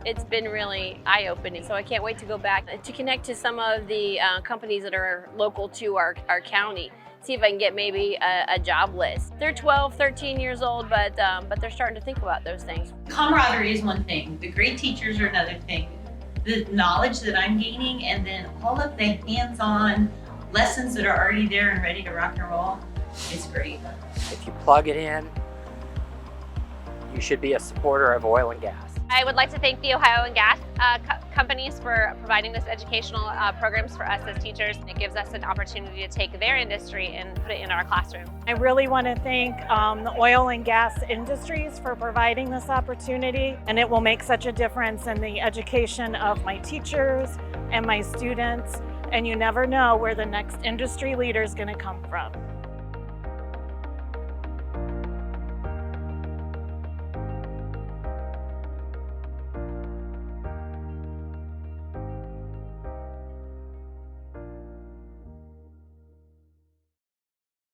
It's been really eye-opening, so I can't wait to go back to connect to some of the companies that are local to our county. See if I can get maybe a job list. They're 12, 13 years old, but they're starting to think about those things. Camaraderie is one thing. The great teachers are another thing. The knowledge that I'm gaining, and then all of the hands-on lessons that are already there and ready to rock and roll, it's great. If you plug it in, you should be a supporter of oil and gas. I would like to thank the Ohio and Gas companies for providing this educational programs for us as teachers. It gives us an opportunity to take their industry and put it in our classroom. I really want to thank the oil and gas industries for providing this opportunity, and it will make such a difference in the education of my teachers and my students, and you never know where the next industry leader is going to come from.